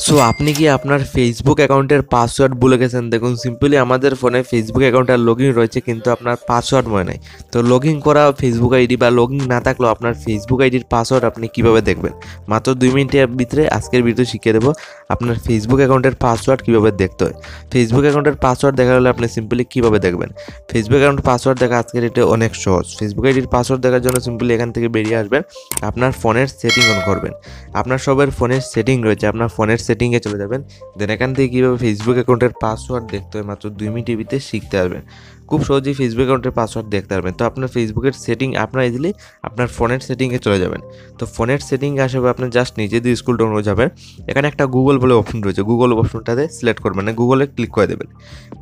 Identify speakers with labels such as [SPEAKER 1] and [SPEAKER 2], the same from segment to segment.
[SPEAKER 1] So আপনি কি আপনার ফেসবুক অ্যাকাউন্টের পাসওয়ার্ড ভুলে গেছেন? দেখুন সিম্পলি আমাদের ফোনে ফেসবুক অ্যাকাউন্টে লগইন রয়েছে কিন্তু আপনার পাসওয়ার্ড মনে নাই। তো লগইন করা ফেসবুক আইডি বা লগইন না থাকলেও আপনার ফেসবুক আইডির পাসওয়ার্ড আপনি কিভাবে দেখবেন? মাত্র 2 মিনিটের ভিতরে আজকের ভিডিও শিখিয়ে দেবো আপনার ফেসবুক অ্যাকাউন্টের পাসওয়ার্ড কিভাবে দেখতে হয়। ফেসবুক অ্যাকাউন্টের পাসওয়ার্ড দেখা হলে আপনি সিম্পলি কিভাবে দেখবেন? ফেসবুক অ্যাকাউন্টের পাসওয়ার্ড দেখা আজকের এটা অনেক সহজ। ফেসবুক আইডির পাসওয়ার্ড দেখার জন্য সিম্পলি এখান থেকে বেরিয়ে আসবেন। আপনার ফোনের সেটিং অন করবেন। আপনার সবার ফোনের সেটিং রয়েছে, আপনার ফোনের সেটিংয়ে চলে যাবেন। দেন এখান থেকে কীভাবে ফেসবুক অ্যাকাউন্টের পাসওয়ার্ড দেখতে হয় মাত্র 2 মিনিটের ভিতরে শিখতে পারবেন। খুব সহজেই ফেসবুক অ্যাকাউন্টের পাসওয়ার্ড দেখতে পারবেন। তো আপনার ফেসবুকের সেটিং আপনার ইজিলি আপনার ফোনের সেটিংয়ে চলে যাবেন। তো ফোনের সেটিংয়ে আসার পর আপনি জাস্ট নিজে দিয়ে স্কুল ডাউন হয়ে যাবেন। এখানে একটা গুগল বলে অপশন রয়েছে, গুগল অপশনটাতে সিলেক্ট করবেন, না গুগলে ক্লিক করে দেবেন।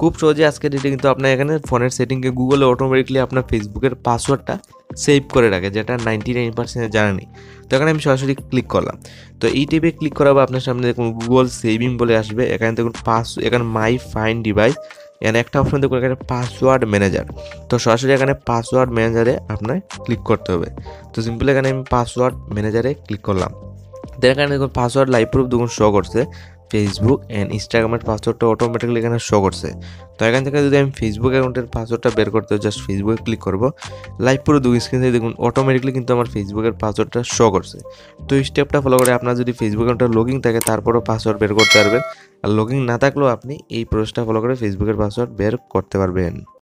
[SPEAKER 1] খুব সহজে আজকের ডেটে কিন্তু আপনার এখানে ফোনের সেটিংয়ে গুগলে অটোমেটিকলি আপনার ফেসবুকের পাসওয়ার্ডটা সেভ করে রাখে, যেটা 99% জানা নেই। তো এখানে আমি সরাসরি ক্লিক করলাম। তো এই টিপে ক্লিক করা বা আপনার সামনে দেখুন গুগল সেভিং বলে আসবে। এখানে দেখুন এখানে মাই ফাইন্ড ডিভাইস, এখানে একটা অপশন দেখুন এখানে পাসওয়ার্ড ম্যানেজার। তো সরাসরি এখানে পাসওয়ার্ড ম্যানেজারে আপনার ক্লিক করতে হবে। তো সিম্পলি এখানে আমি পাসওয়ার্ড ম্যানেজারে ক্লিক করলাম। দেন এখানে দেখুন পাসওয়ার্ড লাইভ প্রুফ দেখুন শো করছে। ফেসবুক অ্যান্ড ইনস্টাগ্রামের পাসওয়ার্ডটা অটোমেটিক্যালি এখানে শো করছে। তো এখান থেকে যদি আমি ফেসবুক অ্যাকাউন্টের পাসওয়ার্ডটা বের করতে জাস্ট ফেসবুকে ক্লিক করব। লাইভ পুরো দুই স্ক্রিন থেকে দেখুন অটোমেটিক্যালি কিন্তু আমার ফেসবুকের পাসওয়ার্ডটা শো করছে। তো এই স্টেপটা ফলো করে আপনার যদি ফেসবুক অ্যাকাউন্টে লগইন থাকে তারপরেও পাসওয়ার্ড বের করতে পারবেন। আর লগইন না থাকলেও আপনি এই প্রসেসটা ফলো করে ফেসবুকের পাসওয়ার্ড বের করতে পারবেন।